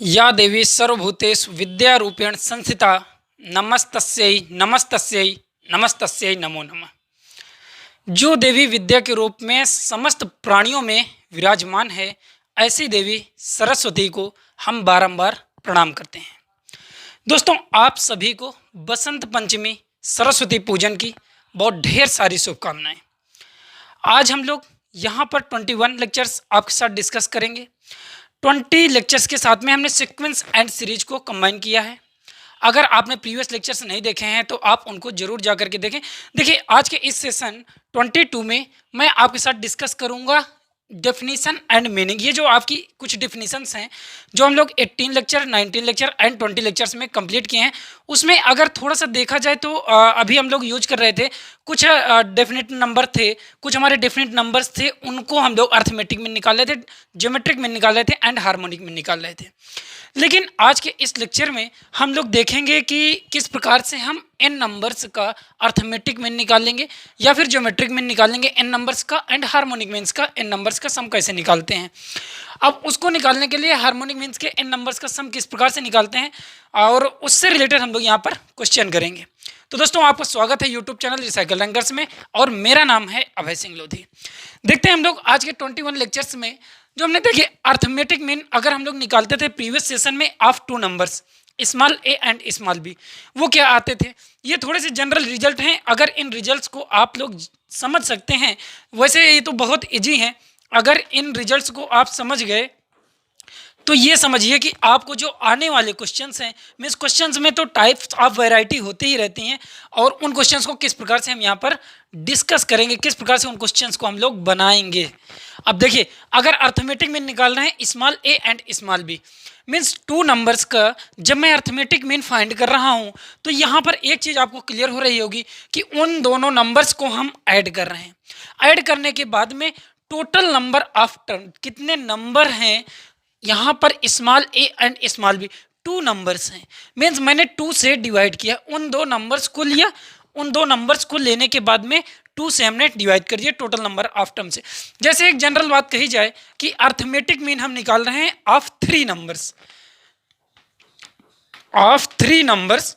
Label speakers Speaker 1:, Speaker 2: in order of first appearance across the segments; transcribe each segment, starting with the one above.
Speaker 1: या देवी सर्वभूतेषु विद्यारूपेण संस्थिता नमस्तस्यै नमस्तस्यै नमस्तस्यै नमो नमः। जो देवी विद्या के रूप में समस्त प्राणियों में विराजमान है, ऐसी देवी सरस्वती को हम बारंबार प्रणाम करते हैं। दोस्तों, आप सभी को बसंत पंचमी सरस्वती पूजन की बहुत ढेर सारी शुभकामनाएं। आज हम लोग यहाँ पर 21 लेक्चर्स आपके साथ डिस्कस करेंगे। 20 लेक्चर्स के साथ में हमने सीक्वेंस एंड सीरीज को कंबाइन किया है। अगर आपने प्रीवियस लेक्चर्स नहीं देखे हैं तो आप उनको जरूर जा करके देखें। देखिए, आज के इस सेशन 22 में मैं आपके साथ डिस्कस करूंगा डेफिनेशन एंड मीनिंग। ये जो आपकी कुछ डेफिनेशंस हैं जो हम लोग 18 लेक्चर, 19 लेक्चर एंड 20 लेक्चर्स में कंप्लीट किए हैं, उसमें अगर थोड़ा सा देखा जाए तो अभी हम लोग यूज कर रहे थे कुछ डेफिनेट नंबर थे, कुछ हमारे डेफिनेट नंबर्स थे, उनको हम लोग अर्थमेटिक में निकाल रहे थे, ज्योमेट्रिक में निकाल रहे थे एंड हार्मोनिक में निकाल रहे थे। लेकिन आज के इस लेक्चर में हम लोग देखेंगे कि किस प्रकार से हम एन नंबर्स का अर्थमेटिक मीन निकालेंगे या फिर ज्योमेट्रिक मीन निकालेंगे एन नंबर्स का, एंड हार्मोनिक मीन्स का एन नंबर्स का सम कैसे निकालते हैं। अब उसको निकालने के लिए हार्मोनिक मीन्स के एन नंबर्स का सम किस प्रकार से निकालते हैं और उससे रिलेटेड हम लोग यहाँ पर क्वेश्चन करेंगे। तो दोस्तों, आपका स्वागत है यूट्यूब चैनल रिसाइकल रैंकर्स में और मेरा नाम है अभय सिंह लोधी। देखते हैं हम लोग आज के 21 लेक्चर्स में जो हमने देखिए अर्थमेटिक मीन अगर हम लोग निकालते थे प्रीवियस सेशन में of two numbers small a and small b, वो क्या आते थे। ये थोड़े से जनरल रिजल्ट हैं, अगर इन रिजल्ट्स को आप लोग समझ सकते हैं, वैसे ये तो बहुत इजी हैं, अगर इन रिजल्ट्स को आप समझ गए तो ये समझिए कि आपको जो आने वाले क्वेश्चंस हैं, मीन्स क्वेश्चंस में तो टाइप्स ऑफ वैरायटी होती ही रहती हैं और उन क्वेश्चंस को किस प्रकार से हम यहाँ पर डिस्कस करेंगे, किस प्रकार से उन क्वेश्चंस को हम लोग बनाएंगे। अब देखिए, अगर अर्थमेटिक मीन निकालना है small a and small b, means two numbers का जब मैं अर्थमेटिक मीन फाइंड कर रहा हूँ तो यहाँ पर एक चीज़ आपको क्लियर हो रही होगी कि उन दोनों नंबर्स को हम ऐड कर रहे हैं। ऐड करने के बाद में टोटल नंबर ऑफ टर्म कितने नंबर हैं, यहाँ पर small a and small b two numbers हैं, मीन्स मैंने 2 से डिवाइड किया, उन दो नंबर्स को लिया, उन दो नंबर्स को लेने के बाद में 2 से हमने डिवाइड कर दिया टोटल नंबर ऑफ टर्म से। जैसे एक जनरल बात कही जाए कि अर्थमेटिक मीन हम निकाल रहे हैं ऑफ 3 नंबर्स, ऑफ 3 नंबर्स।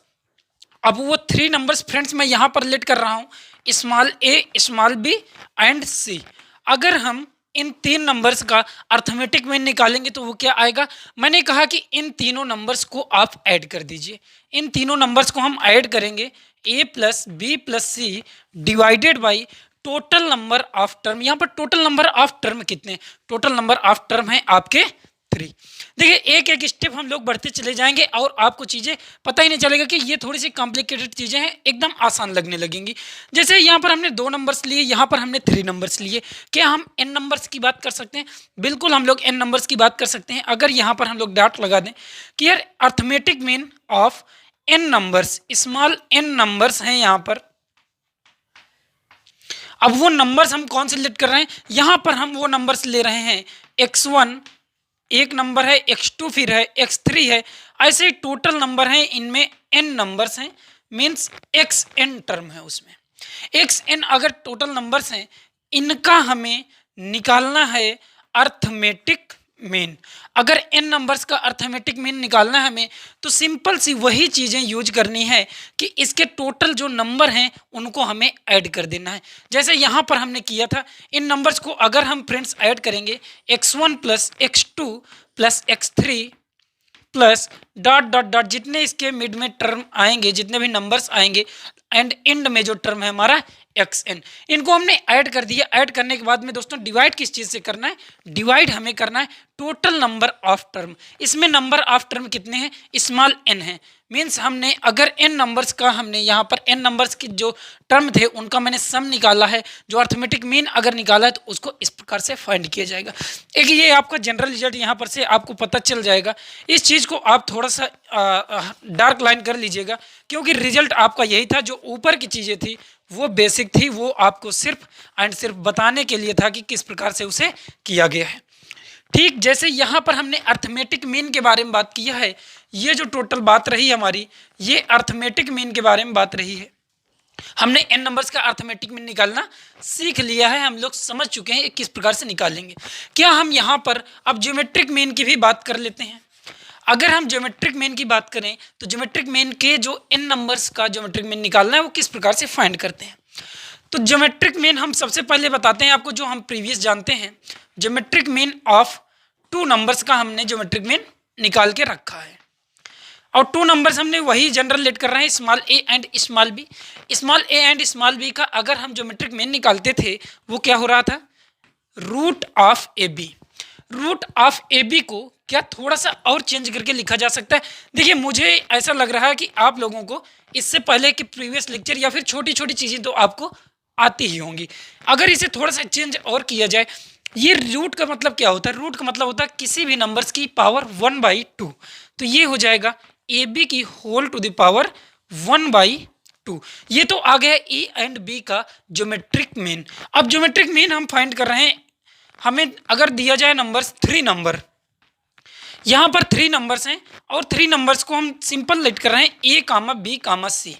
Speaker 1: अब वो 3 नंबर्स फ्रेंड्स मैं यहाँ पर रिलेट कर रहा हूँ small a, small b and c. अगर हम इन 3 नंबर्स का अर्थमेटिक मीन निकालेंगे तो वो क्या आएगा, मैंने कहा कि इन तीनों नंबर्स को आप ऐड कर दीजिए। इन तीनों नंबर्स को हम ऐड करेंगे a plus b plus c divided by total number of term. यहाँ पर टोटल नंबर ऑफ टर्म कितने, टोटल नंबर ऑफ टर्म है आपके 3। देखिए, एक एक स्टेप हम लोग बढ़ते चले जाएंगे और आपको चीज़ें पता ही नहीं चलेगा कि ये थोड़ी सी कॉम्प्लिकेटेड चीज़ें हैं, एकदम आसान लगने लगेंगी। जैसे यहाँ पर हमने 2 नंबर्स लिए, यहाँ पर हमने 3 नंबर्स लिए, क्या हम एन नंबर्स की बात कर सकते हैं? बिल्कुल हम लोग एन नंबर्स की बात कर सकते हैं। अगर यहाँ पर हम लोग डॉट लगा दें कि यार arithmetic mean of n numbers, small n numbers हैं यहाँ पर। अब वो नंबर्स हम कौन से रिलेट कर रहे हैं, यहाँ पर हम वो नंबर्स ले रहे हैं x1 एक नंबर है, x2 फिर है, x3 है, ऐसे टोटल नंबर हैं, इनमें n नंबर्स हैं, मीन्स xn टर्म है उसमें। xn अगर टोटल नंबर्स हैं, इनका हमें निकालना है अर्थमेटिक मीन। अगर n नंबर्स का अर्थमेटिक मीन निकालना है हमें, तो सिंपल सी वही चीज़ें यूज करनी है कि इसके टोटल जो नंबर हैं उनको हमें ऐड कर देना है। जैसे यहाँ पर हमने किया था, इन नंबर्स को अगर हम फ्रेंड्स ऐड करेंगे x1 plus x2 plus x3 plus dot dot dot, जितने इसके मिड में टर्म आएंगे, जितने भी नंबर्स आएंगे, एंड एंड में जो टर्म है हमारा xn, इनको हमने ऐड कर दिया। ऐड करने के बाद में दोस्तों डिवाइड किस चीज़ से करना है, डिवाइड हमें करना है टोटल नंबर ऑफ टर्म। इसमें नंबर ऑफ टर्म कितने हैं, स्मॉल n है, मीन्स हमने अगर n नंबर्स का, हमने यहाँ पर n नंबर्स की जो टर्म थे उनका मैंने सम निकाला है, जो अर्थमेटिक मीन अगर निकाला है तो उसको इस प्रकार से फाइंड किया जाएगा। एक ये आपका जनरल रिजल्ट यहाँ पर से आपको पता चल जाएगा। इस चीज़ को आप थोड़ा सा डार्क लाइन कर लीजिएगा, क्योंकि रिजल्ट आपका यही था। जो ऊपर की चीज़ें थी वो बेसिक थी, वो आपको सिर्फ एंड सिर्फ बताने के लिए था कि किस प्रकार से उसे किया गया है। ठीक जैसे यहाँ पर हमने अर्थमेटिक मीन के बारे में बात किया है, ये जो टोटल बात रही हमारी, ये अर्थमेटिक मीन के बारे में बात रही है। हमने एन नंबर्स का अर्थमेटिक मीन निकालना सीख लिया है, हम लोग समझ चुके हैं किस प्रकार से निकालेंगे। क्या हम यहाँ पर अब ज्योमेट्रिक मीन की भी बात कर लेते हैं। अगर हम ज्योमेट्रिक मीन की बात करें तो ज्योमेट्रिक मीन के जो n नंबर्स का ज्योमेट्रिक मीन निकालना है वो किस प्रकार से फाइंड करते हैं। तो ज्योमेट्रिक मीन हम सबसे पहले बताते हैं आपको, जो हम प्रीवियस जानते हैं, ज्योमेट्रिक मीन ऑफ 2 नंबर्स का हमने ज्योमेट्रिक मीन निकाल के रखा है। और 2 नंबर्स हमने वही जनरल लेट कर रहे हैं, small a and small b। Small a and small b का अगर हम ज्योमेट्रिक मीन निकालते थे वो क्या हो रहा था, root of a b. Root of a b को क्या थोड़ा सा और चेंज करके लिखा जा सकता है। देखिए मुझे ऐसा लग रहा है कि आप लोगों को इससे पहले के प्रीवियस लेक्चर या फिर छोटी छोटी चीज़ें तो आपको आती ही होंगी। अगर इसे थोड़ा सा चेंज और किया जाए, ये रूट का मतलब क्या होता है, रूट का मतलब होता है किसी भी नंबर्स की पावर 1/2। तो ये हो जाएगा ए बी की होल टू द पावर 1/2। ये तो आ गया ए एंड बी का ज्योमेट्रिक मीन। अब ज्योमेट्रिक मीन हम फाइंड कर रहे हैं, हमें अगर दिया जाए नंबर्स 3 नंबर, यहाँ पर 3 नंबर्स हैं और 3 नंबर्स को हम सिंपल लेट कर रहे हैं ए कामा बी कामा सी।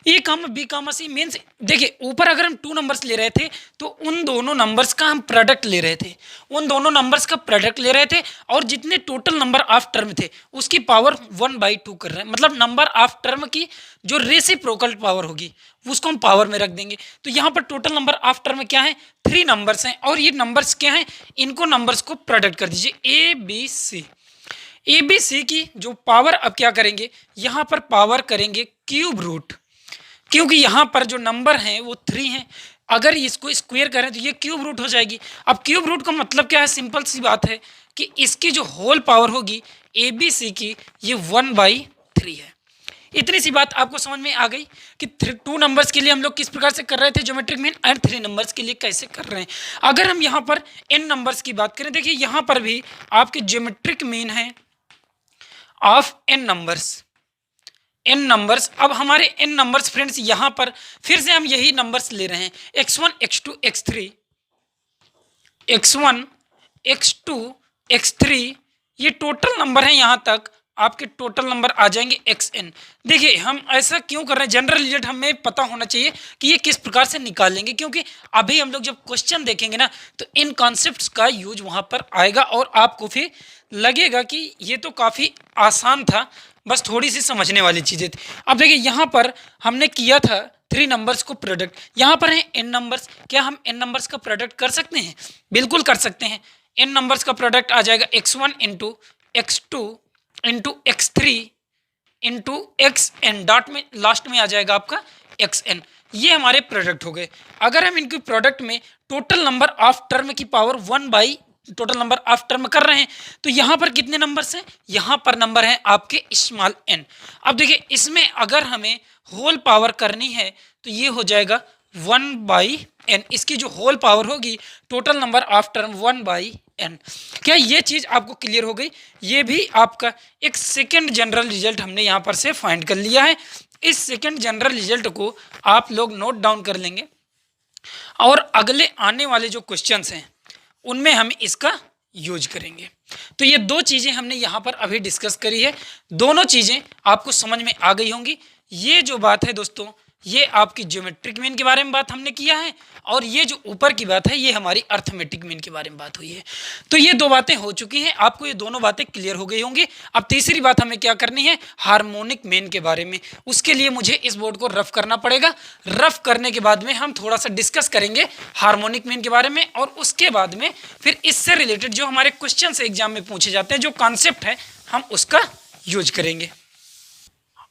Speaker 1: ए कामा बी कामा सी मीन्स, देखिए ऊपर अगर हम 2 नंबर्स ले रहे थे तो उन दोनों नंबर्स का हम प्रोडक्ट ले रहे थे, उन दोनों नंबर्स का प्रोडक्ट ले रहे थे और जितने टोटल नंबर ऑफ टर्म थे उसकी पावर 1/2 कर रहे हैं। मतलब नंबर ऑफ टर्म की जो रेसिप्रोकल पावर होगी उसको हम पावर में रख देंगे। तो यहाँ पर टोटल नंबर ऑफ टर्म क्या है, 3 नंबर्स हैं और ये नंबर्स क्या हैं, इनको नंबर्स को प्रोडक्ट कर दीजिए ए बी सी। ए बी सी की जो पावर अब क्या करेंगे, यहाँ पर पावर करेंगे क्यूब रूट, क्योंकि यहाँ पर जो नंबर हैं वो 3 हैं। अगर इसको स्क्वायर करें तो ये क्यूब रूट हो जाएगी। अब क्यूब रूट का मतलब क्या है, सिंपल सी बात है कि इसकी जो होल पावर होगी ए बी सी की ये 1/3 है। इतनी सी बात आपको समझ में आ गई कि 2 नंबर्स के लिए हम लोग किस प्रकार से कर रहे थे ज्योमेट्रिक मीन, एंड 3 नंबर्स के लिए कैसे कर रहे हैं। अगर हम यहाँ पर n नंबर्स की बात करें, देखिए यहाँ पर भी आपके ज्योमेट्रिक मीन है of n numbers, n numbers. अब हमारे n नंबर्स फ्रेंड्स यहाँ पर फिर से हम यही नंबर्स ले रहे हैं, x1 x2 x3, x1 x2 x3, ये टोटल नंबर है। यहाँ तक आपके टोटल नंबर आ जाएंगे xn। देखिए हम ऐसा क्यों कर रहे हैं, जनरल रिजल्ट हमें पता होना चाहिए कि ये किस प्रकार से निकालेंगे, क्योंकि अभी हम लोग जब क्वेश्चन देखेंगे ना तो इन कॉन्सेप्ट्स का यूज वहाँ पर आएगा और आपको फिर लगेगा कि ये तो काफ़ी आसान था, बस थोड़ी सी समझने वाली चीज़ें थी। अब देखिए यहाँ पर हमने किया था 3 नंबर्स को प्रोडक्ट, यहाँ पर है n नंबर्स। क्या हम n नंबर्स का प्रोडक्ट कर सकते हैं, बिल्कुल कर सकते हैं। n नंबर्स का प्रोडक्ट आ जाएगा x1 into x2 into x3 into xn, dot में लास्ट में आ जाएगा आपका xn। ये हमारे प्रोडक्ट हो गए। अगर हम इनके प्रोडक्ट में टोटल नंबर ऑफ टर्म की power 1 total number of term कर रहे हैं तो यहाँ पर कितने नंबर्स हैं, यहाँ पर नंबर हैं आपके स्मॉल n। अब देखिए इसमें अगर हमें होल पावर करनी है तो ये हो जाएगा 1/n, इसकी जो होल पावर होगी total number of term 1/n। क्या ये चीज़ आपको क्लियर हो गई। ये भी आपका एक सेकेंड जनरल रिजल्ट हमने यहाँ पर से फाइंड कर लिया है। इस सेकेंड जनरल रिजल्ट को आप लोग नोट डाउन कर लेंगे और अगले आने वाले जो क्वेश्चंस हैं उनमें हम इसका यूज करेंगे। तो ये 2 चीज़ें हमने यहाँ पर अभी डिस्कस करी है, दोनों चीज़ें आपको समझ में आ गई होंगी। ये जो बात है दोस्तों, ये आपकी ज्योमेट्रिक मीन के बारे में बात हमने किया है और ये जो ऊपर की बात है ये हमारी अर्थमेटिक मीन के बारे में बात हुई है। तो ये 2 बातें हो चुकी हैं, आपको ये दोनों बातें क्लियर हो गई होंगी। अब तीसरी बात हमें क्या करनी है, हार्मोनिक मीन के बारे में। उसके लिए मुझे इस बोर्ड को रफ करना पड़ेगा। रफ करने के बाद में हम थोड़ा सा डिस्कस करेंगे हार्मोनिक मीन के बारे में और उसके बाद में फिर इससे रिलेटेड जो हमारे क्वेश्चन एग्जाम में पूछे जाते हैं, जो कॉन्सेप्ट है हम उसका यूज करेंगे।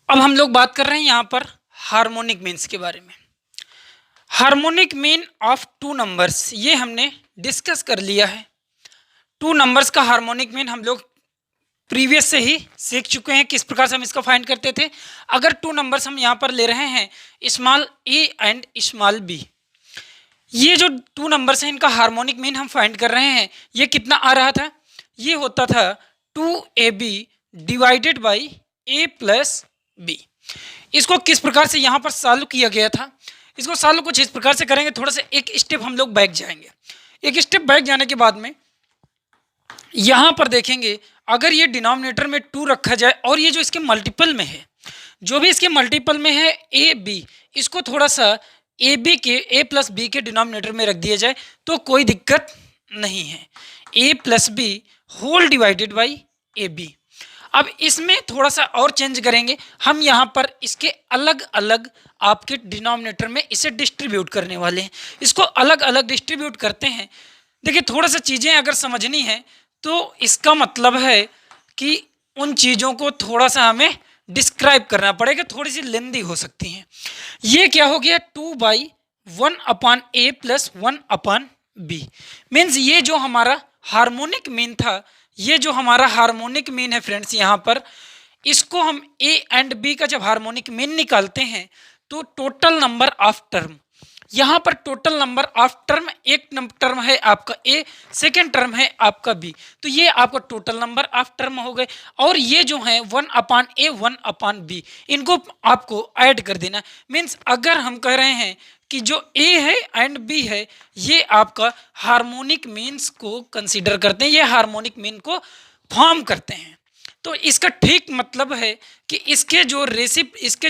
Speaker 1: अब हम लोग बात कर रहे हैं यहाँ पर हार्मोनिक मीन्स के बारे में। हार्मोनिक मीन ऑफ 2 नंबर्स ये हमने डिस्कस कर लिया है। 2 नंबर्स का हार्मोनिक मीन हम लोग प्रीवियस से ही सीख चुके हैं, किस प्रकार से हम इसका फाइंड करते थे। अगर 2 नंबर्स हम यहाँ पर ले रहे हैं small a and small b, ये जो 2 नंबर्स हैं इनका हार्मोनिक मीन हम फाइंड कर रहे हैं। ये कितना आ रहा था, ये होता था 2ab divided by a plus b। इसको किस प्रकार से यहाँ पर सॉल्व किया गया था, इसको सॉल्व कुछ इस प्रकार से करेंगे। थोड़ा सा एक स्टेप हम लोग बैक जाएंगे। एक स्टेप बैक जाने के बाद में यहाँ पर देखेंगे, अगर ये डिनोमिनेटर में 2 रखा जाए और ये जो इसके मल्टीपल में है, जो भी इसके मल्टीपल में है ए बी, इसको थोड़ा सा ए बी के a प्लस बी के डिनोमिनेटर में रख दिया जाए तो कोई दिक्कत नहीं है। a plus b whole divided by a b. अब इसमें थोड़ा सा और चेंज करेंगे हम, यहाँ पर इसके अलग अलग आपके डिनोमिनेटर में इसे डिस्ट्रीब्यूट करने वाले हैं। इसको अलग अलग डिस्ट्रीब्यूट करते हैं। देखिए थोड़ा सा चीज़ें अगर समझनी है तो इसका मतलब है कि उन चीज़ों को थोड़ा सा हमें डिस्क्राइब करना पड़ेगा, थोड़ी सी लेंदी हो सकती हैं। ये क्या हो गया 2/1/a प्लस 1/b, मीन्स ये जो हमारा हार्मोनिक मीन था, ये जो हमारा हार्मोनिक मीन है फ्रेंड्स, यहाँ पर इसको हम a एंड b का जब हार्मोनिक मीन निकालते हैं तो टोटल नंबर ऑफ टर्म, यहाँ पर टोटल नंबर ऑफ टर्म, एक टर्म है आपका a, सेकेंड टर्म है आपका b, तो ये आपका टोटल नंबर ऑफ टर्म हो गए। और ये जो है 1/a 1/b, इनको आपको ऐड कर देना। मीन्स अगर हम कह रहे हैं कि जो a है एंड b है ये आपका हार्मोनिक मीन्स को कंसीडर करते हैं, ये हार्मोनिक मीन को फॉर्म करते हैं, तो इसका ठीक मतलब है कि इसके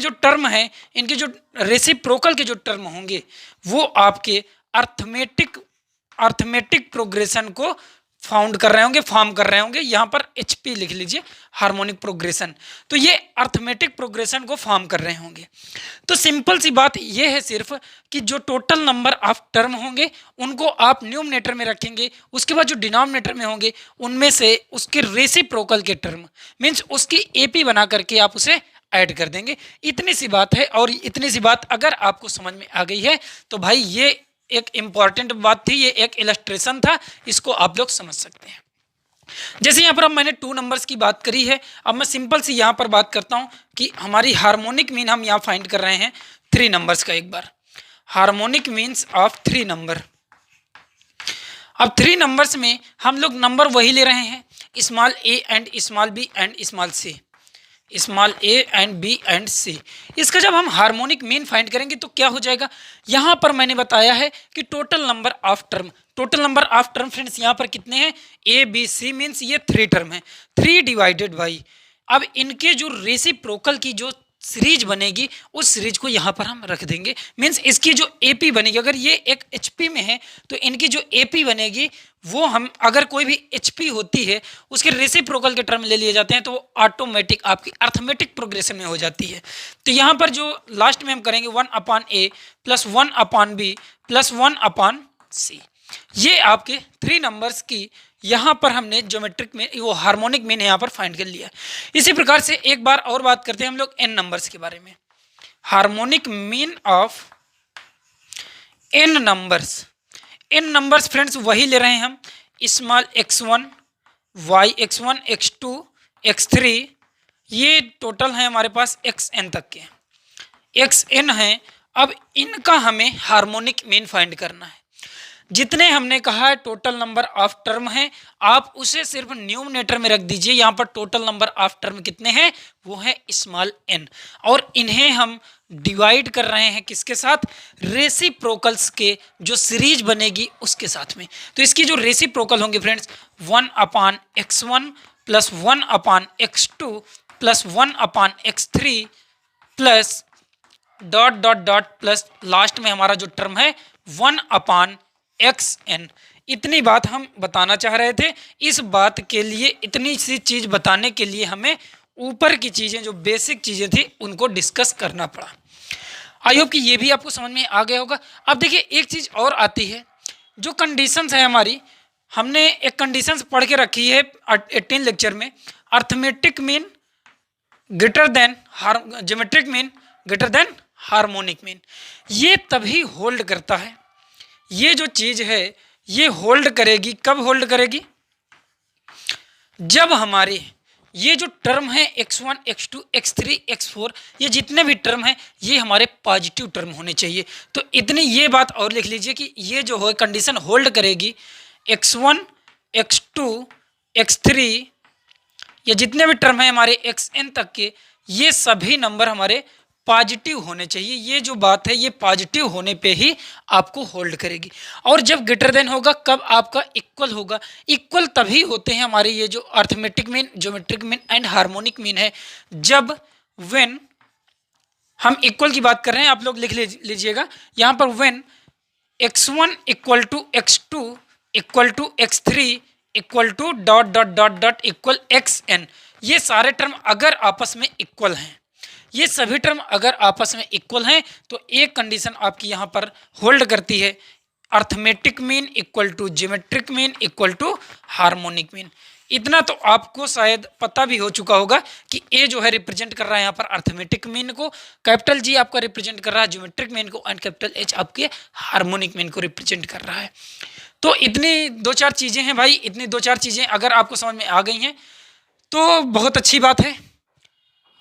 Speaker 1: जो टर्म है, इनके जो रेसिप्रोकल के जो टर्म होंगे वो आपके अर्थमेटिक प्रोग्रेशन को फॉर्म कर रहे होंगे। यहाँ पर HP लिख लीजिए, हार्मोनिक प्रोग्रेशन, तो ये अर्थमेटिक प्रोग्रेशन को फॉर्म कर रहे होंगे। तो सिंपल सी बात ये है सिर्फ कि जो टोटल नंबर ऑफ टर्म होंगे उनको आप न्यूमरेटर में रखेंगे, उसके बाद जो डिनोमिनेटर में होंगे उनमें से उसके रेसिप्रोकल के टर्म मीन्स उसकी AP बना करके आप उसे ऐड कर देंगे। इतनी सी बात है, और इतनी सी बात अगर आपको समझ में आ गई है तो भाई ये एक इम्पॉर्टेंट बात थी, ये एक इलस्ट्रेशन था, इसको आप लोग समझ सकते हैं। जैसे यहाँ पर अब मैंने 2 नंबर्स की बात करी है, अब मैं सिंपल सी यहाँ पर बात करता हूँ कि हमारी हार्मोनिक मीन हम यहाँ फाइंड कर रहे हैं 3 नंबर्स का। एक बार हार्मोनिक मीन्स ऑफ 3 नंबर। अब 3 नंबर्स में हम लोग नंबर वही ले रहे हैं, small a and small b and small c, small a and b and c। इसका जब हम हार्मोनिक मीन फाइंड करेंगे तो क्या हो जाएगा, यहाँ पर मैंने बताया है कि total number of term friends यहाँ पर कितने हैं, a b c मीन्स ये 3 टर्म है, 3 डिवाइडेड बाई, अब इनके जो रेसिप्रोकल की जो सीरीज बनेगी उस सीरीज को यहाँ पर हम रख देंगे। मीन्स इसकी जो AP बनेगी, अगर ये एक HP में है तो इनकी जो AP बनेगी वो हम, अगर कोई भी HP होती है उसके रेसिप्रोकल के टर्म ले लिए जाते हैं तो वो ऑटोमेटिक आपकी अर्थमेटिक प्रोग्रेशन में हो जाती है। तो यहाँ पर जो लास्ट में हम करेंगे 1/a plus 1/b plus 1/c, ये आपके 3 नंबर्स की यहाँ पर हमने ज्योमेट्रिक में वो हार्मोनिक मीन यहाँ पर फाइंड कर लिया। इसी प्रकार से एक बार और बात करते हैं हम लोग n नंबर्स के बारे में। Harmonic mean of n numbers friends वही ले रहे हैं हम, small x1 y(x1) x2 x3, ये टोटल है हमारे पास xn तक के, xn है। अब इनका हमें हार्मोनिक मीन फाइंड करना है। जितने हमने कहा है टोटल नंबर ऑफ टर्म है, आप उसे सिर्फ न्यूमरेटर में रख दीजिए। यहाँ पर टोटल नंबर ऑफ टर्म कितने हैं, वो है स्मॉल n, और इन्हें हम डिवाइड कर रहे हैं किसके साथ, रेसिप्रोकल्स के जो सीरीज बनेगी उसके साथ में। तो इसकी जो रेसिप्रोकल होंगे friends 1/x1 plus 1/x2 plus 1/x3 plus dot dot dot plus last में हमारा जो टर्म है 1/xn। इतनी बात हम बताना चाह रहे थे। इस बात के लिए, इतनी सी चीज़ बताने के लिए हमें ऊपर की चीज़ें, जो बेसिक चीज़ें थी उनको डिस्कस करना पड़ा। आई होप कि ये भी आपको समझ में आ गया होगा। अब देखिए एक चीज़ और आती है, जो कंडीशंस है हमारी, हमने एक कंडीशंस पढ़ के रखी है 18 लेक्चर में, arithmetic mean greater then geometric mean greater then harmonic mean. ये तभी होल्ड करता है, ये जो चीज़ है ये होल्ड करेगी। कब होल्ड करेगी, जब हमारे ये जो टर्म है x1 x2 x3 x4, ये जितने भी टर्म हैं ये हमारे पॉजिटिव टर्म होने चाहिए। तो इतनी ये बात और लिख लीजिए कि ये जो है कंडीशन होल्ड करेगी, x1 x2 x3, ये जितने भी टर्म हैं हमारे xn तक के, ये सभी नंबर हमारे पॉजिटिव होने चाहिए। ये जो बात है ये पॉजिटिव होने पे ही आपको होल्ड करेगी। और जब ग्रेटर देन होगा, कब आपका इक्वल होगा, इक्वल तभी होते हैं हमारे ये जो arithmetic mean, geometric mean and harmonic mean है, जब व्हेन हम इक्वल की बात कर रहे हैं। आप लोग लिख लीजिएगा यहाँ पर, when x1 equal to x2 equal to x3 equal to dot dot dot dot equal xn। ये सारे टर्म अगर आपस में इक्वल हैं, ये सभी टर्म अगर आपस में इक्वल हैं तो एक कंडीशन आपकी यहाँ पर होल्ड करती है, arithmetic mean equal to geometric mean equal to harmonic mean. इतना तो आपको शायद पता भी हो चुका होगा कि ए जो है रिप्रेजेंट कर रहा है यहाँ पर अर्थमेटिक मीन को, कैपिटल जी आपका रिप्रेजेंट कर रहा है ज्योमेट्रिक मीन को, एंड कैपिटल एच आपके हार्मोनिक मीन को रिप्रेजेंट कर रहा है। तो इतनी दो चार चीज़ें हैं भाई, इतनी दो चार चीज़ें अगर आपको समझ में आ गई हैं तो बहुत अच्छी बात है।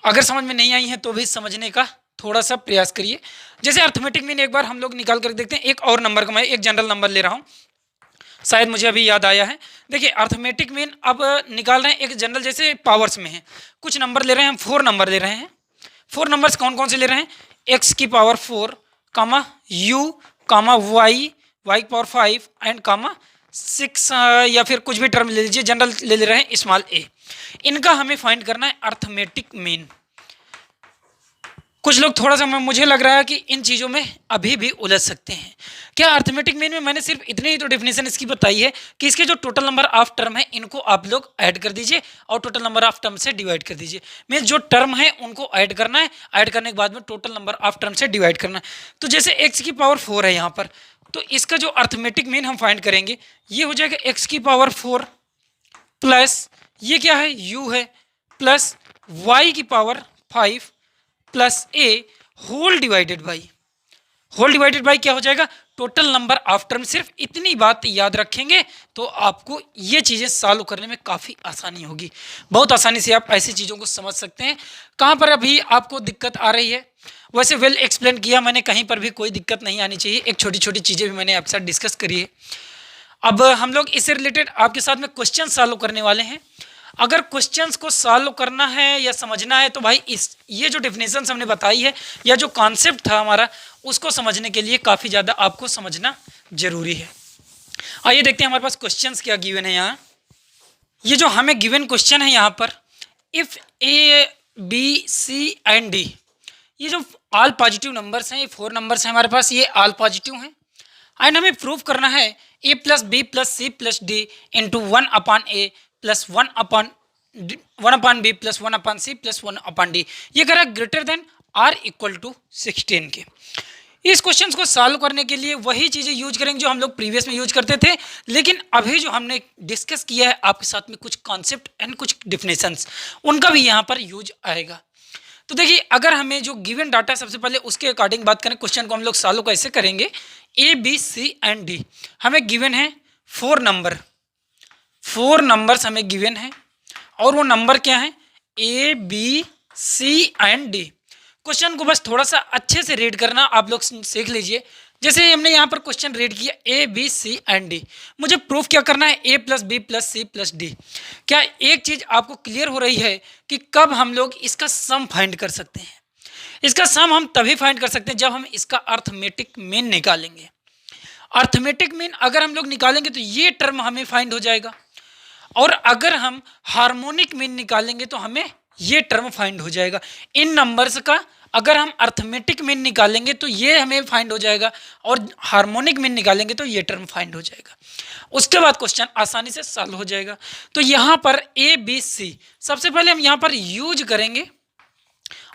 Speaker 1: अगर समझ में नहीं आई है तो भी समझने का थोड़ा सा प्रयास करिए। जैसे अर्थमेटिक मीन एक बार हम लोग निकाल कर देखते हैं। एक और नंबर का मैं एक जनरल नंबर ले रहा हूँ, शायद मुझे अभी याद आया है। देखिए अर्थमेटिक मीन अब निकाल रहे हैं एक जनरल, जैसे पावर्स में है कुछ नंबर ले रहे हैं हम, 4 नंबर ले रहे हैं। 4 नंबर्स कौन कौन से ले रहे हैं? एक्स की power 4 comma u comma y की पावर 5 एंड कामा 6 या फिर कुछ भी टर्म ले लीजिए, जनरल ले रहे हैं स्मॉल ए। इनका हमें फाइंड करना है अर्थमेटिक मीन। कुछ लोग थोड़ा सा मुझे लग रहा है कि इन चीज़ों में अभी भी उलझ सकते हैं। क्या अर्थमेटिक मीन में मैंने सिर्फ इतनी ही तो डेफिनेशन इसकी बताई है कि इसके जो टोटल नंबर ऑफ टर्म है इनको आप लोग ऐड कर dीजिए और टोटल नंबर ऑफ टर्म से डिवाइड कर दीजिए। मीन्स जो टर्म है उनको ऐड करना है, ऐड करने के बाद में टोटल नंबर ऑफ टर्म से डिवाइड करना है। तो जैसे एक्स की पावर 4 है यहाँ पर, तो इसका जो अर्थमेटिक मीन हम फाइंड करेंगे ये हो जाएगा एक्स की पावर 4 प्लस ये क्या है यू है प्लस वाई की power 5 plus a whole divided by क्या हो जाएगा टोटल नंबर ऑफ टर्म। सिर्फ इतनी बात याद रखेंगे तो आपको ये चीज़ें सॉल्व करने में काफ़ी आसानी होगी। बहुत आसानी से आप ऐसी चीज़ों को समझ सकते हैं। कहाँ पर अभी आपको दिक्कत आ रही है? वैसे वेल एक्सप्लेन किया मैंने, कहीं पर भी कोई दिक्कत नहीं आनी चाहिए। एक छोटी छोटी चीज़ें भी मैंने आपके साथ डिस्कस करी है। अब हम लोग इससे रिलेटेड आपके साथ में क्वेश्चन सॉल्व करने वाले हैं। अगर क्वेश्चंस को सॉल्व करना है या समझना है तो भाई ये जो डेफिनेशंस हमने बताई है या जो कॉन्सेप्ट था हमारा उसको समझने के लिए काफ़ी ज़्यादा आपको समझना जरूरी है। आइए देखते हैं हमारे पास क्वेश्चंस क्या गिवन है यहाँ। ये जो हमें गिवन क्वेश्चन है यहाँ पर, if a b c and d, ये जो ऑल पॉजिटिव नंबर्स हैं, ये 4 नंबर्स हैं हमारे पास, ये ऑल पॉजिटिव हैं एंड हमें प्रूव करना है a plus b plus c plus d into 1 upon a plus 1 upon b plus 1 upon c plus 1 upon d, ये कह रहा है greater than or equal to 16 के। इस क्वेश्चन को सॉल्व करने के लिए वही चीज़ें यूज करेंगे जो हम लोग प्रीवियस में यूज करते थे, लेकिन अभी जो हमने डिस्कस किया है आपके साथ में कुछ कॉन्सेप्ट एंड कुछ डिफिनेशंस, उनका भी यहाँ पर यूज आएगा। तो देखिए अगर हमें जो गिवन डाटा सबसे पहले उसके अकॉर्डिंग बात करें, क्वेश्चन को हम लोग सॉल्व कैसे करेंगे। A b c and d हमें गिवन है 4 नंबर्स हमें गिवन है और वो नंबर क्या है a b c and d. Question को बस थोड़ा सा अच्छे से रीड करना आप लोग सीख लीजिए। जैसे हमने यहाँ पर क्वेश्चन रीड किया a b c and d, मुझे प्रूफ क्या करना है a plus b plus c plus d. क्या एक चीज़ आपको क्लियर हो रही है कि कब हम लोग इसका सम फाइंड कर सकते हैं? इसका सम हम तभी फाइंड कर सकते हैं जब हम इसका अर्थमेटिक मीन निकालेंगे। अर्थमेटिक मीन अगर हम लोग निकालेंगे तो ये टर्म हमें फाइंड हो जाएगा, और अगर हम हार्मोनिक मीन निकालेंगे तो हमें ये टर्म फाइंड हो जाएगा। इन नंबर्स का अगर हम अर्थमेटिक मीन निकालेंगे तो ये हमें फाइंड हो जाएगा, और हार्मोनिक मीन निकालेंगे तो ये टर्म फाइंड हो जाएगा। उसके बाद क्वेश्चन आसानी से सॉल्व हो जाएगा। तो यहाँ पर ए बी सी सबसे पहले हम यहाँ पर यूज करेंगे।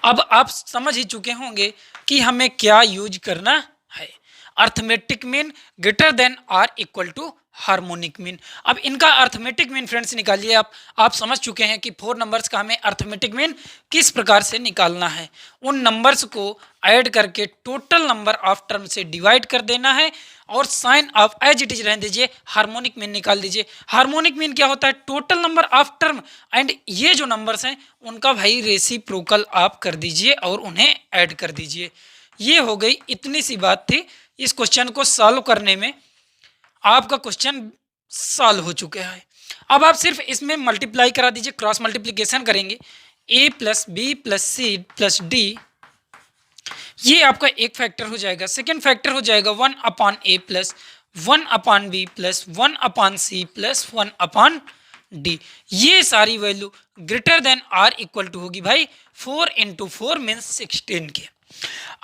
Speaker 1: अब आप समझ ही चुके होंगे कि हमें क्या यूज करना है। Arithmetic mean greater than or equal to harmonic mean. अब इनका अर्थमेटिक मीन फ्रेंड्स निकालिए। आप समझ चुके हैं कि 4 नंबर्स का हमें अर्थमेटिक मीन किस प्रकार से निकालना है। उन नंबर्स को ऐड करके टोटल नंबर ऑफ टर्म से डिवाइड कर देना है और sign of as it is रहने दीजिए, हार्मोनिक मीन निकाल दीजिए। हार्मोनिक मीन क्या होता है? Total number of term and ये जो नंबर्स हैं उनका भाई रेसिप्रोकल आप कर दीजिए और उन्हें ऐड कर दीजिए। ये हो गई, इतनी सी बात थी। इस क्वेश्चन को सॉल्व करने में आपका क्वेश्चन सॉल्व हो चुका है। अब आप सिर्फ इसमें मल्टीप्लाई करा दीजिए, क्रॉस मल्टीप्लिकेशन करेंगे। A plus b plus c plus d, ये आपका एक फैक्टर हो जाएगा। सेकेंड फैक्टर हो जाएगा 1 upon a plus 1 upon b plus 1 upon c plus 1 upon d. ये सारी value greater than or equal to होगी भाई 4 इंटू 4 मीन्स 16 के।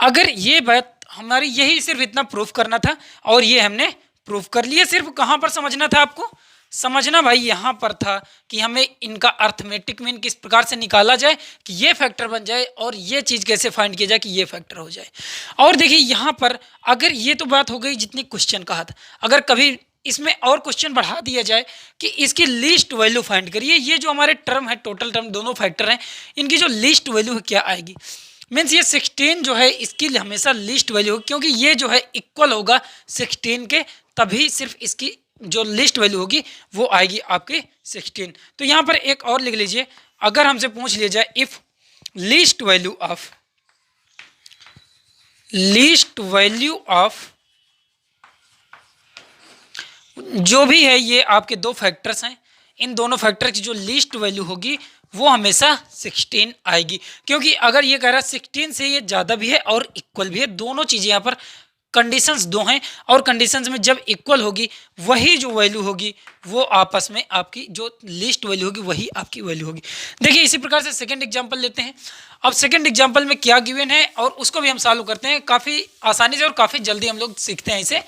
Speaker 1: अगर ये बात हमारी यही सिर्फ इतना प्रूफ करना था और ये हमने प्रूफ कर लिया। सिर्फ कहाँ पर समझना था आपको? समझना भाई यहाँ पर था कि हमें इनका अर्थमेटिक मीन किस प्रकार से निकाला जाए कि ये फैक्टर बन जाए और ये चीज़ कैसे फाइंड किया जाए कि ये फैक्टर हो जाए। और देखिए यहाँ पर अगर ये तो बात हो गई जितनी क्वेश्चन कहा था, अगर कभी इसमें और क्वेश्चन बढ़ा दिया जाए कि इसकी लीस्ट वैल्यू फाइंड करिए, ये जो हमारे टर्म है टोटल टर्म दोनों फैक्टर हैं, इनकी जो लीस्ट वैल्यू है क्या आएगी। मीन्स ये 16 जो है इसकी हमेशा लीस्ट वैल्यू होगी, क्योंकि ये जो है इक्वल होगा 16 के, तभी सिर्फ इसकी जो लिस्ट वैल्यू होगी वो आएगी आपके 16। तो यहाँ पर एक और लिख लीजिए, अगर हमसे पूछ लिया जाए इफ लीस्ट वैल्यू ऑफ जो भी है ये आपके दो फैक्टर्स हैं, इन दोनों फैक्टर की जो लीस्ट वैल्यू होगी वो हमेशा 16 आएगी, क्योंकि अगर ये कह रहा है 16 से ये ज़्यादा भी है और इक्वल भी है, दोनों चीज़ें यहाँ पर कंडीशंस दो हैं, और कंडीशंस में जब इक्वल होगी वही जो वैल्यू होगी वो आपस में आपकी जो लीस्ट वैल्यू होगी वही आपकी वैल्यू होगी। देखिए इसी प्रकार से सेकंड एग्जांपल लेते हैं। अब सेकंड एग्जांपल में क्या गिवन है और उसको भी हम सॉल्व करते हैं काफ़ी आसानी से और काफ़ी जल्दी हम लोग सीखते हैं इसे।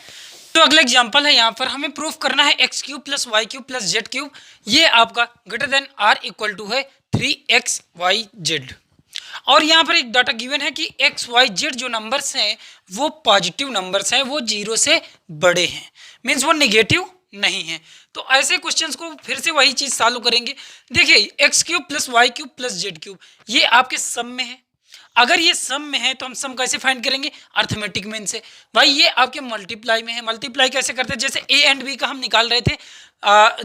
Speaker 1: तो अगला एग्जांपल है, यहाँ पर हमें प्रूफ करना है x cube plus y cube plus z cube, ये आपका greater than or equal to है 3xyz। और यहाँ पर एक डाटा गिवन है कि xyz जो नंबर्स हैं वो पॉजिटिव नंबर्स हैं, वो 0 से बड़े हैं, मीन्स वो नेगेटिव नहीं है। तो ऐसे क्वेश्चंस को फिर से वही चीज़ सॉल्व करेंगे। देखिए x cube plus y cube plus z cube ये आपके सम में है, अगर ये सम में है तो हम सम कैसे फाइंड करेंगे, अर्थमेटिक मीन से। भाई ये आपके मल्टीप्लाई में है, मल्टीप्लाई कैसे करते हैं, जैसे ए एंड बी का हम निकाल रहे थे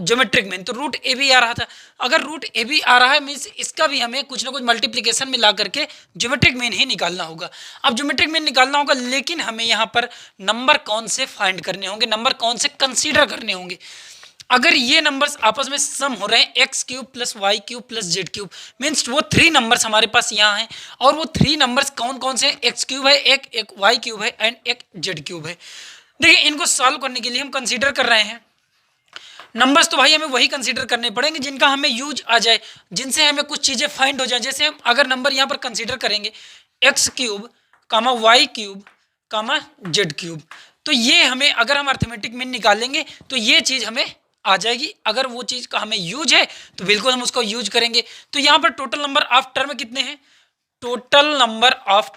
Speaker 1: ज्योमेट्रिक मीन, तो रूट ए बी आ रहा था, अगर रूट ए बी आ रहा है मीन्स इसका भी हमें कुछ ना कुछ मल्टीप्लिकेशन में ला करके ज्योमेट्रिक मीन ही निकालना होगा। अब ज्योमेट्रिक मीन निकालना होगा, लेकिन हमें यहाँ पर नंबर कौन से फाइंड करने होंगे, नंबर कौन से कंसीडर करने होंगे। अगर ये नंबर्स आपस में सम हो रहे हैं x cube plus y cube plus z cube, means वो 3 नंबर्स हमारे पास यहाँ हैं, और वो 3 नंबर्स कौन कौन से हैं, एक्स क्यूब है, एक वाई क्यूब है एंड एक जेड क्यूब है। देखिए इनको सॉल्व करने के लिए हम कंसीडर कर रहे हैं नंबर्स, तो भाई हमें वही कंसीडर करने पड़ेंगे जिनका हमें यूज आ जाए, जिनसे हमें कुछ चीज़ें फाइंड हो जाए। जैसे हम अगर नंबर यहाँ पर कंसीडर करेंगे x cube comma y cube comma z cube, तो ये हमें अगर हम अर्थमेटिक मीन निकालेंगे तो ये चीज़ हमें आ जाएगी। अगर वो चीज़ का हमें यूज है तो बिल्कुल हम उसको यूज करेंगे। तो यहाँ पर टोटल नंबर ऑफ टर्म कितने हैं, टोटल नंबर ऑफ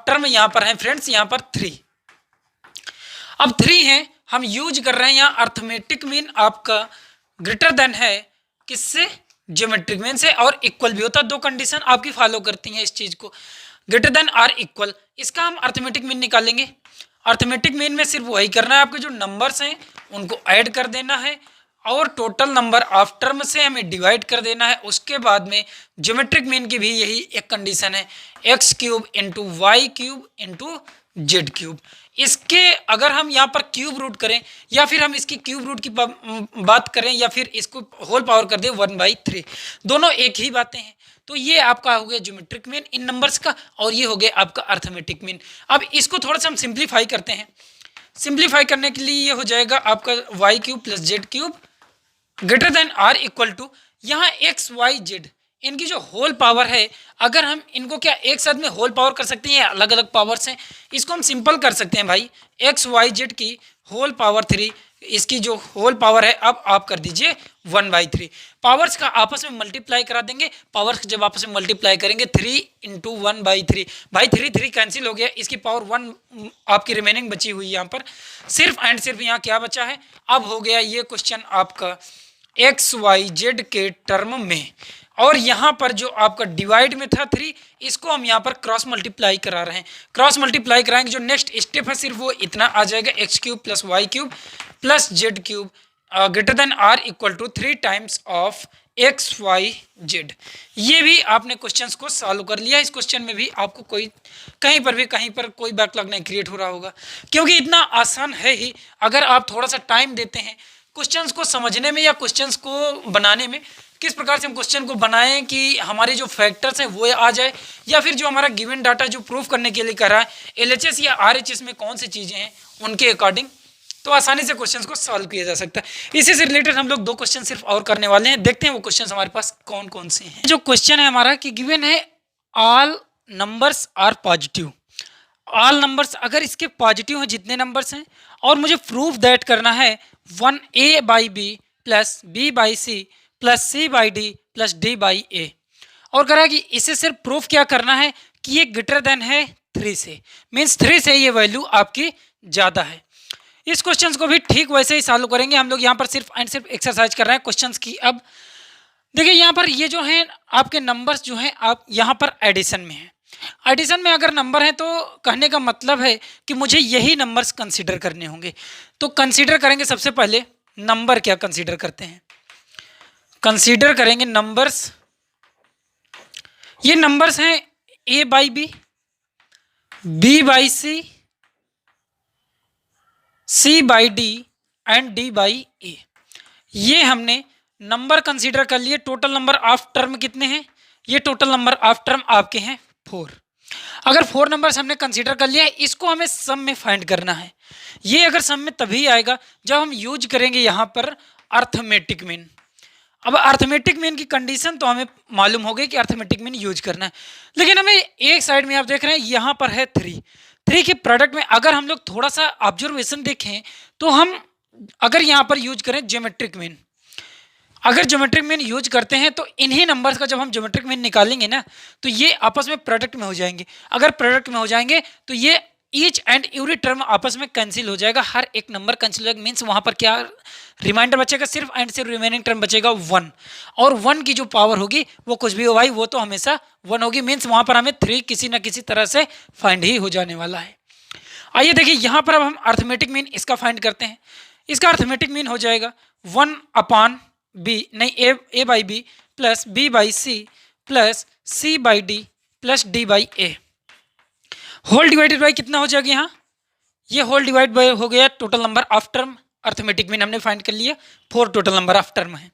Speaker 1: टर्म यहाँ पर है फ्रेंड्स, यहाँ पर 3। अब 3 हैं, हम यूज कर रहे हैं यहाँ अर्थमेटिक मीन आपका ग्रेटर देन है किससे, ज्योमेट्रिक मीन से, और इक्वल भी होता है। 2 कंडीशन आपकी फॉलो करती हैं इस चीज़ को, ग्रेटर देन आर इक्वल, इसका हम अर्थमेटिक मीन निकालेंगे। अर्थमेटिक मीन में सिर्फ वही करना है, आपके जो नंबर्स हैं उनको ऐड कर देना है और टोटल नंबर ऑफ टर्म से हमें डिवाइड कर देना है। उसके बाद में ज्योमेट्रिक मीन की भी यही एक कंडीशन है, x cube into y cube into z cube. इसके अगर हम यहाँ पर क्यूब रूट करें या फिर हम इसकी क्यूब रूट की बात करें या फिर इसको होल पावर कर दें 1/3, दोनों एक ही बातें हैं। तो ये आपका हो गया ज्योमेट्रिक मीन इन नंबर्स का, और ये हो गया आपका अर्थमेटिक मीन। अब इसको थोड़ा सा हम सिंप्लीफाई करते हैं। सिंप्लीफाई करने के लिए ये हो जाएगा आपका y cube plus z cube greater than or equal to, यहाँ एक्स वाई जेड इनकी जो होल पावर है, अगर हम इनको क्या एक साथ में होल पावर कर सकते हैं या अलग अलग पावर्स हैं, इसको हम सिंपल कर सकते हैं भाई, एक्स वाई जेड की होल पावर 3, इसकी जो होल पावर है अब आप कर दीजिए 1/3। पावर्स का आपस में मल्टीप्लाई करा देंगे, पावर्स जब आपस में मल्टीप्लाई करेंगे 3 इंटू 1/3, भाई 3 कैंसिल हो गया, इसकी पावर 1 आपकी रिमेनिंग बची हुई यहाँ पर, सिर्फ एंड सिर्फ यहाँ क्या बचा है, अब हो गया ये क्वेश्चन आपका एक्स वाई जेड के टर्म में, और यहाँ पर जो आपका डिवाइड में था 3, इसको हम यहाँ पर क्रॉस मल्टीप्लाई करा रहे हैं। क्रॉस मल्टीप्लाई कराएंगे, जो नेक्स्ट स्टेप है सिर्फ वो इतना आ जाएगा, x cube plus y cube plus z cube greater than or equal to 3 times of x y z. ये भी आपने क्वेश्चंस को सॉल्व कर लिया। इस क्वेश्चन में भी आपको कोई कहीं पर कोई बैकलॉग नहीं क्रिएट हो रहा होगा, क्योंकि इतना आसान है ही। अगर आप थोड़ा सा टाइम देते हैं क्वेश्चंस को समझने में या क्वेश्चंस को बनाने में, किस प्रकार से हम क्वेश्चन को बनाएं कि हमारे जो फैक्टर्स हैं वो आ जाए, या फिर जो हमारा गिवन डाटा जो प्रूफ करने के लिए कर रहा है एलएचएस या आरएचएस में कौन सी चीज़ें हैं उनके अकॉर्डिंग, तो आसानी से क्वेश्चंस को सॉल्व किया जा सकता है। इसी से रिलेटेड हम लोग 2 क्वेश्चन सिर्फ और करने वाले हैं, देखते हैं वो क्वेश्चन हमारे पास कौन कौन से हैं। जो क्वेश्चन है हमारा कि गिवन है all numbers are positive, all numbers अगर इसके पॉजिटिव हैं जितने नंबर्स हैं, और मुझे प्रूफ दैट करना है 1a/b plus b/c plus c/d plus d/a, और करा कि इसे सिर्फ प्रूफ क्या करना है कि ये ग्रेटर देन है 3 से, मीन्स 3 से ये वैल्यू आपकी ज़्यादा है। इस क्वेश्चंस को भी ठीक वैसे ही सॉल्व करेंगे हम लोग। यहाँ पर सिर्फ एंड सिर्फ एक्सरसाइज कर रहे हैं क्वेश्चंस की। अब देखिए यहाँ पर ये जो हैं आपके नंबर्स जो हैं आप यहाँ पर एडिशन में हैं। एडिशन में अगर नंबर है तो कहने का मतलब है कि मुझे यही नंबर्स कंसीडर करने होंगे। तो कंसीडर करेंगे सबसे पहले नंबर, क्या कंसीडर करते हैं, कंसीडर करेंगे नंबर्स। ये नंबर्स हैं a/b, b/c, c/d and d/a। ये हमने नंबर कंसीडर कर लिए। टोटल नंबर ऑफ टर्म कितने हैं, ये टोटल नंबर ऑफ टर्म आपके हैं 4। अगर 4 नंबर्स हमने कंसीडर कर लिया है, इसको हमें सम में फाइंड करना है। ये अगर सम में तभी आएगा जब हम यूज करेंगे यहाँ पर अर्थमेटिक मीन। अब अर्थमेटिक मीन की कंडीशन तो हमें मालूम हो गई कि अर्थमेटिक मीन यूज करना है, लेकिन हमें एक साइड में आप देख रहे हैं यहाँ पर है 3 के प्रोडक्ट में अगर हम लोग थोड़ा सा ऑब्जर्वेशन देखें तो हम अगर यहाँ पर यूज करें ज्योमेट्रिक मीन, अगर ज्योमेट्रिक मीन यूज करते हैं तो इन्हीं नंबर्स का जब हम ज्योमेट्रिक मीन निकालेंगे ना तो ये आपस में प्रोडक्ट में हो जाएंगे। अगर प्रोडक्ट में हो जाएंगे तो ये ईच एंड एवरी टर्म आपस में कैंसिल हो जाएगा, हर एक नंबर कैंसिल हो जाएगा। मीन्स वहाँ पर क्या रिमाइंडर बचेगा, सिर्फ एंड सिर्फ रिमेनिंग टर्म बचेगा 1, और 1 की जो पावर होगी वो कुछ भी हो भाई वो तो हमेशा 1 होगी। मीन्स वहाँ पर हमें 3 किसी ना किसी तरह से फाइंड ही हो जाने वाला है। आइए देखिए यहाँ पर अब हम अर्थमेटिक मीन इसका फाइंड करते हैं। इसका अर्थमेटिक मीन हो जाएगा 1/b नहीं a/b plus b/c plus c/d plus d/a, whole divided by कितना हो जाएगा यहाँ, ये होल डिवाइड बाय हो गया total number of term. Arithmetic mean हमने फाइंड कर लिया 4 टोटल नंबर ऑफ टर्म है।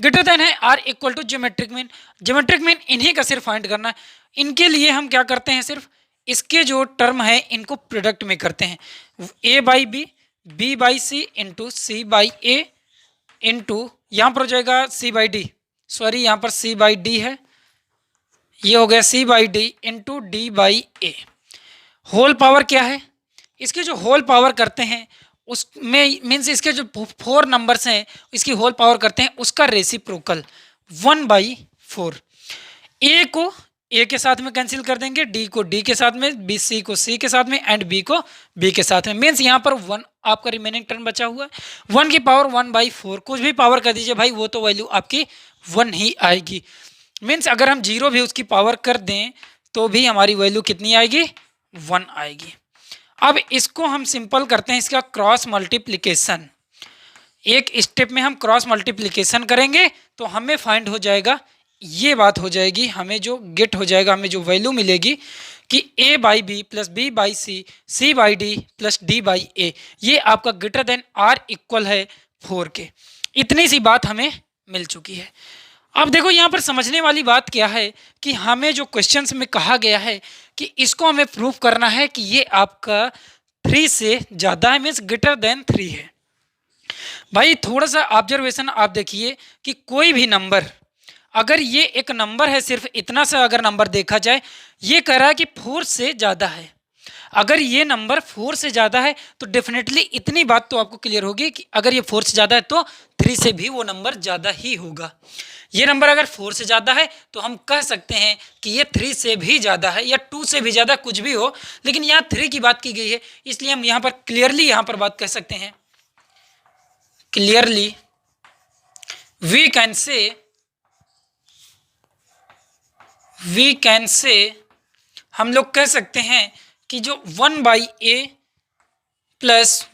Speaker 1: ग्रेटर देन है r equal to geometric mean. Geometric mean इन्हीं का सिर्फ फाइंड करना है। इनके लिए हम क्या करते हैं, सिर्फ इसके जो टर्म है इनको प्रोडक्ट में करते हैं, a/b b/c into c/a into यहाँ पर हो जाएगा c/d, सॉरी यहाँ पर c/d है, ये हो गया c/d into d/a। Whole power क्या है, इसके जो होल पावर करते हैं उसमें मीन्स इसके जो 4 नंबर्स हैं इसकी होल पावर करते हैं उसका रेसिप्रोकल 1/4। ए को ए के साथ में कैंसिल कर देंगे, डी को डी के साथ में, बी सी को सी के साथ में एंड बी को बी के साथ में। मीन्स यहाँ पर 1 आपका रिमेनिंग टर्म बचा हुआ है। 1 की पावर 1/4, कुछ भी पावर कर दीजिए भाई वो तो वैल्यू आपकी 1 ही आएगी। मीन्स अगर हम 0 भी उसकी पावर कर दें तो भी हमारी वैल्यू कितनी आएगी, 1 आएगी। अब इसको हम सिंपल करते हैं, इसका क्रॉस मल्टीप्लिकेशन। एक स्टेप में हम क्रॉस मल्टीप्लिकेशन करेंगे तो हमें फाइंड हो जाएगा, ये बात हो जाएगी, हमें जो गेट हो जाएगा, हमें जो वैल्यू मिलेगी कि a/b plus b/c c/d plus d/a, ये आपका ग्रेटर देन r इक्वल है 4 के। इतनी सी बात हमें मिल चुकी है। अब देखो यहाँ पर समझने वाली बात क्या है कि हमें जो क्वेश्चंस में कहा गया है कि इसको हमें प्रूफ करना है कि ये आपका 3 से ज़्यादा है, मीन्स ग्रेटर देन 3 है। भाई थोड़ा सा ऑब्जर्वेशन आप देखिए कि कोई भी नंबर, अगर ये एक नंबर है, सिर्फ इतना सा अगर नंबर देखा जाए, ये कह रहा है कि 4 से ज़्यादा है। अगर ये नंबर 4 से ज़्यादा है तो डेफिनेटली इतनी बात तो आपको क्लियर होगी कि अगर ये 4 से ज़्यादा है तो 3 से भी वो नंबर ज़्यादा ही होगा। ये नंबर अगर 4 से ज़्यादा है तो हम कह सकते हैं कि ये 3 से भी ज़्यादा है या 2 से भी ज़्यादा, कुछ भी हो, लेकिन यहाँ 3 की बात की गई है, इसलिए हम यहाँ पर क्लियरली यहाँ पर बात कह सकते हैं, क्लियरली वी कैन से हम लोग कह सकते हैं कि जो 1/a प्लस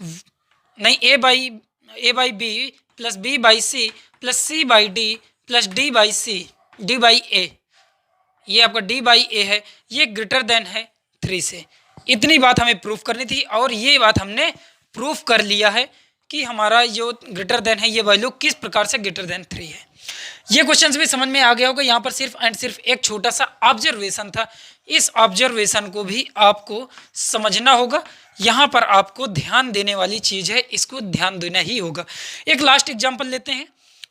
Speaker 1: नहीं a/b plus b/c plus c/d plus d/a, ये आपका d/a है, ये ग्रेटर देन है 3 से। इतनी बात हमें प्रूफ करनी थी और ये बात हमने प्रूफ कर लिया है कि हमारा जो ग्रेटर देन है ये वैल्यू किस प्रकार से ग्रेटर देन 3 है। ये क्वेश्चन भी समझ में आ गया होगा। यहाँ पर सिर्फ एंड सिर्फ एक छोटा सा ऑब्जर्वेशन था, इस ऑब्जर्वेशन को भी आपको समझना होगा। यहाँ पर आपको ध्यान देने वाली चीज़ है, इसको ध्यान देना ही होगा। एक लास्ट एग्जाम्पल लेते हैं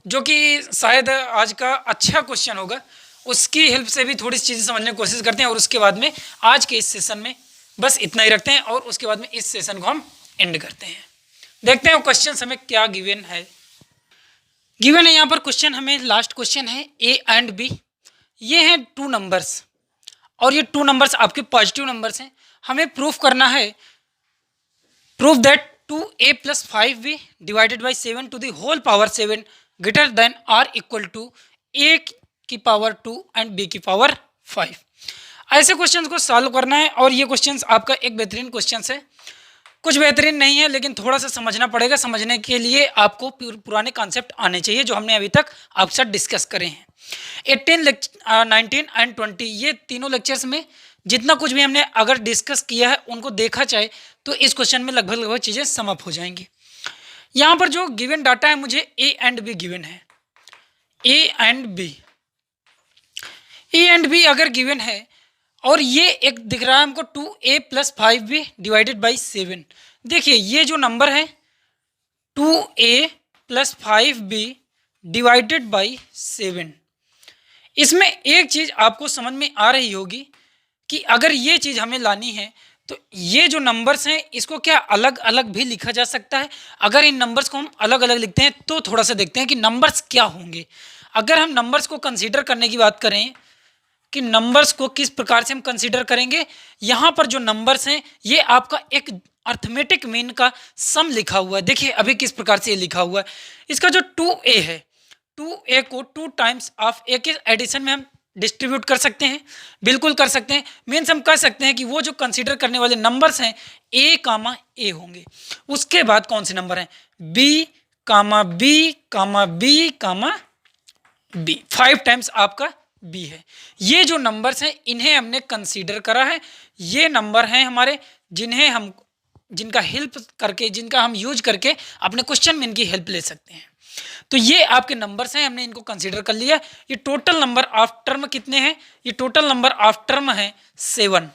Speaker 1: जो कि शायद आज का अच्छा क्वेश्चन होगा, उसकी हेल्प से भी थोड़ी सी चीज़ें समझने की कोशिश करते हैं और उसके बाद में आज के इस सेशन में बस इतना ही रखते हैं और उसके बाद में इस सेशन को हम एंड करते हैं। देखते हैं क्वेश्चन हमें क्या गिवन है। गिवन है यहाँ पर क्वेश्चन, हमें लास्ट क्वेश्चन है ए एंड बी। ये हैं 2 नंबर्स और ये 2 नंबर्स आपके पॉजिटिव नंबर्स हैं। हमें प्रूफ करना है, proof that 2a + 5b divided by 7 to the whole power 7 greater than or equal to a की पावर 2 एंड b की पावर 5। ऐसे क्वेश्चंस को सॉल्व करना है और ये क्वेश्चंस आपका एक बेहतरीन क्वेश्चंस है। कुछ बेहतरीन नहीं है लेकिन थोड़ा सा समझना पड़ेगा। समझने के लिए आपको पुराने कॉन्सेप्ट आने चाहिए जो हमने अभी तक आपके साथ डिस्कस करे हैं। 18, 19 एंड 20 ये तीनों लेक्चर्स में जितना कुछ भी हमने अगर डिस्कस किया है उनको देखा जाए तो इस क्वेश्चन में लगभग चीज़ें समाप्त हो जाएंगी। यहाँ पर जो गिवन डाटा है मुझे ए एंड बी गिवन है। ए एंड बी अगर गिवन है और ये एक दिख रहा है हमको 2a + 5b डिवाइडेड बाई 7। देखिए ये जो नंबर है 2a + 5b डिवाइडेड बाई 7, इसमें एक चीज़ आपको समझ में आ रही होगी कि अगर ये चीज़ हमें लानी है तो ये जो नंबर्स हैं इसको क्या अलग अलग भी लिखा जा सकता है। अगर इन नंबर्स को हम अलग अलग लिखते हैं तो थोड़ा सा देखते हैं कि नंबर्स क्या होंगे। अगर हम नंबर्स को कंसीडर करने की बात करें कि नंबर्स को किस प्रकार से हम कंसीडर करेंगे, यहाँ पर जो नंबर्स हैं ये आपका एक अर्थमेटिक मीन का सम लिखा हुआ है। देखिए अभी किस प्रकार से ये लिखा हुआ है। इसका जो 2a है, 2a को 2 टाइम्स ऑफ a के एडिशन में हम डिस्ट्रीब्यूट कर सकते हैं, बिल्कुल कर सकते हैं। मीन्स हम कह सकते हैं कि वो जो कंसीडर करने वाले नंबर्स हैं a, a होंगे। उसके बाद कौन से नंबर हैं b, b, 5 टाइम्स आपका b है। ये जो नंबर्स हैं इन्हें हमने कंसीडर करा है। ये नंबर हैं हमारे जिनका हेल्प करके, जिनका हम यूज करके अपने क्वेश्चन में इनकी हेल्प ले सकते हैं। तो ये आपके नंबर्स हैं, हमने इनको कंसीडर कर लिया। ये टोटल नंबर ऑफ टर्म कितने हैं? ये टोटल नंबर ऑफ टर्म है 7।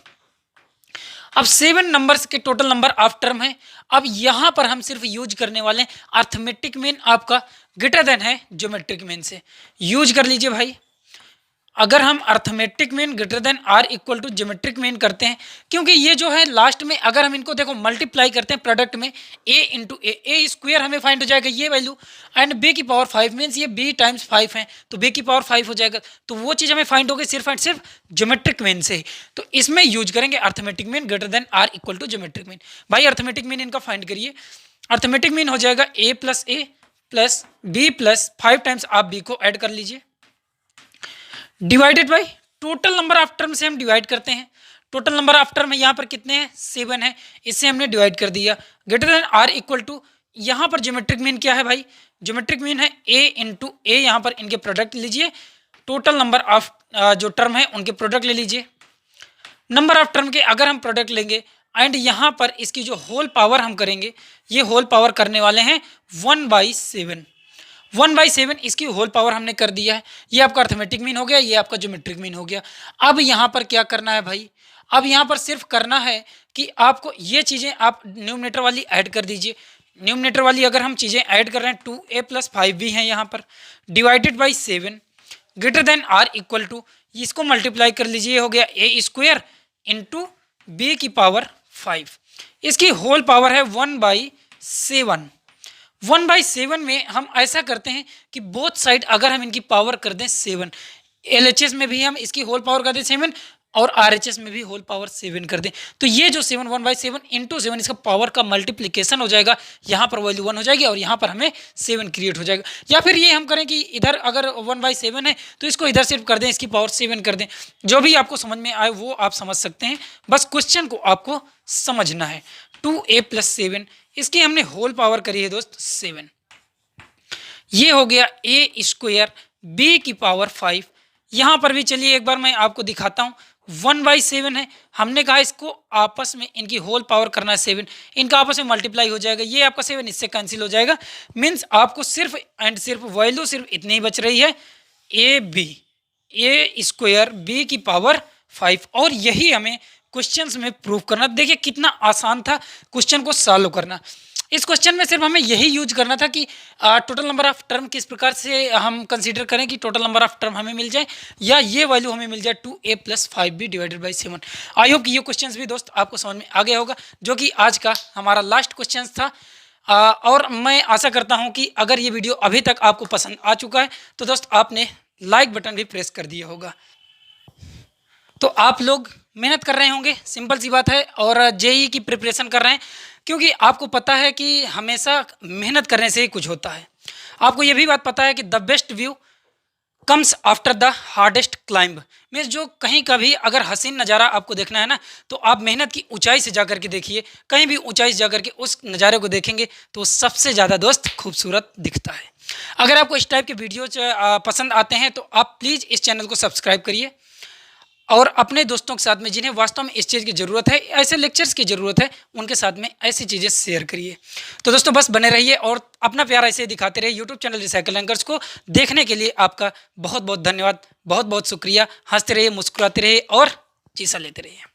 Speaker 1: अब 7 नंबर्स के टोटल नंबर ऑफ टर्म है। अब यहाँ पर हम सिर्फ यूज करने वाले हैं अर्थमेटिक मीन आपका ग्रेटर देन है ज्योमेट्रिक मीन से। यूज कर लीजिए भाई। अगर हम arithmetic mean greater than or equal to geometric mean करते हैं, क्योंकि ये जो है लास्ट में अगर हम इनको देखो मल्टीप्लाई करते हैं प्रोडक्ट में a इंटू ए स्क्वायर हमें फाइंड हो जाएगा ये वैल्यू, एंड b की पावर 5 मीन्स ये b टाइम्स 5 है तो b की पावर 5 हो जाएगा। तो वो चीज़ हमें फाइंड होगी सिर्फ एंड सिर्फ ज्योमेट्रिक मीन से ही। तो इसमें यूज करेंगे arithmetic mean greater than or equal to geometric mean. भाई अर्थमेटिक मीन इनका फाइंड करिए। अर्थमेटिक मीन हो जाएगा a plus b plus 5 times आप b को ऐड कर लीजिए divided by total number of term से हम डिवाइड करते हैं। टोटल नंबर ऑफ टर्म यहाँ पर कितने हैं? 7 है, इससे हमने डिवाइड कर दिया। Greater than or equal to, यहाँ पर ज्योमेट्रिक मीन क्या है भाई? ज्योमेट्रिक मीन है a इंटू ए, यहाँ पर इनके प्रोडक्ट लीजिए। टोटल नंबर ऑफ जो टर्म है उनके प्रोडक्ट ले लीजिए। नंबर ऑफ टर्म के अगर हम प्रोडक्ट लेंगे एंड यहाँ पर इसकी जो होल पावर हम करेंगे, ये होल पावर करने वाले हैं 1/7। 1/7 इसकी होल पावर हमने कर दिया है। ये आपका अर्थमेटिक मीन हो गया, ये आपका ज्योमेट्रिक मीन हो गया। अब यहाँ पर क्या करना है भाई? अब यहाँ पर सिर्फ करना है कि आपको ये चीज़ें आप न्यूमरेटर वाली ऐड कर दीजिए। न्यूमरेटर वाली अगर हम चीज़ें ऐड कर रहे हैं 2a + 5b हैं यहाँ पर divided by 7 greater than or equal to, इसको मल्टीप्लाई कर लीजिए, ये हो गया a स्क्वायर इंटू b की पावर 5। इसकी होल पावर है 1/7। 1/7 में हम ऐसा करते हैं कि बोथ साइड अगर हम इनकी पावर कर दें 7, LHS में भी हम इसकी होल पावर कर दें 7 और RHS में भी होल पावर 7 कर दें, तो ये जो 7 1/7 इंटू 7 इसका पावर का मल्टीप्लिकेशन हो जाएगा। यहाँ पर वैल्यू 1 हो जाएगी और यहाँ पर हमें 7 क्रिएट हो जाएगा। या फिर ये हम करें कि इधर अगर 1/7 है तो इसको इधर सिर्फ कर दें, इसकी पावर 7 कर दें। जो भी आपको समझ में आए वो आप समझ सकते हैं, बस क्वेश्चन को आपको समझना है। 2a + 7 इसकी हमने होल पावर करी है दोस्त 7। ये हो गया a स्क्वायर b की पावर 5। यहाँ पर भी चलिए एक बार मैं आपको दिखाता हूँ। 1/7 है, हमने कहा इसको आपस में इनकी होल पावर करना है 7, इनका आपस में मल्टीप्लाई हो जाएगा। ये आपका 7 इससे कैंसिल हो जाएगा। मीन्स आपको सिर्फ एंड सिर्फ वैल्यू सिर्फ इतनी ही बच रही है a स्क्वायर b की पावर 5। और यही हमें क्वेश्चंस में प्रूव करना। देखिए कितना आसान था क्वेश्चन को सॉल्व करना। इस क्वेश्चन में सिर्फ हमें यही यूज करना था कि टोटल नंबर ऑफ टर्म किस प्रकार से हम कंसीडर करें कि टोटल नंबर ऑफ टर्म हमें मिल जाए या ये वैल्यू हमें मिल जाए 2a + 5b divided by 7। I hope कि ये क्वेश्चंस भी दोस्त आपको समझ में आ गया होगा, जो कि आज का हमारा लास्ट क्वेश्चन था। और मैं आशा करता हूँ कि अगर ये वीडियो अभी तक आपको पसंद आ चुका है तो दोस्त आपने लाइक बटन भी प्रेस कर दिया होगा। तो आप लोग मेहनत कर रहे होंगे, सिंपल सी बात है, और जेई की प्रिपरेशन कर रहे हैं, क्योंकि आपको पता है कि हमेशा मेहनत करने से ही कुछ होता है। आपको ये भी बात पता है कि the best view comes after the hardest climb. Means जो कहीं का भी अगर हसीन नज़ारा आपको देखना है ना, तो आप मेहनत की ऊंचाई से जाकर के देखिए। कहीं भी ऊंचाई से जाकर के उस नज़ारे को देखेंगे तो सबसे ज़्यादा दोस्त खूबसूरत दिखता है। अगर आपको इस टाइप के वीडियोज पसंद आते हैं तो आप प्लीज़ इस चैनल को सब्सक्राइब करिए और अपने दोस्तों के साथ में जिन्हें वास्तव में इस चीज़ की ज़रूरत है, ऐसे लेक्चर्स की ज़रूरत है, उनके साथ में ऐसी चीज़ें शेयर करिए। तो दोस्तों बस बने रहिए और अपना प्यार ऐसे ही दिखाते रहिए। यूट्यूब चैनल रिसाइकल एंकर्स को देखने के लिए आपका बहुत बहुत धन्यवाद, बहुत बहुत शुक्रिया। हंसते रहिए, मुस्कुराते रहिए और चीज़ा लेते रहिए।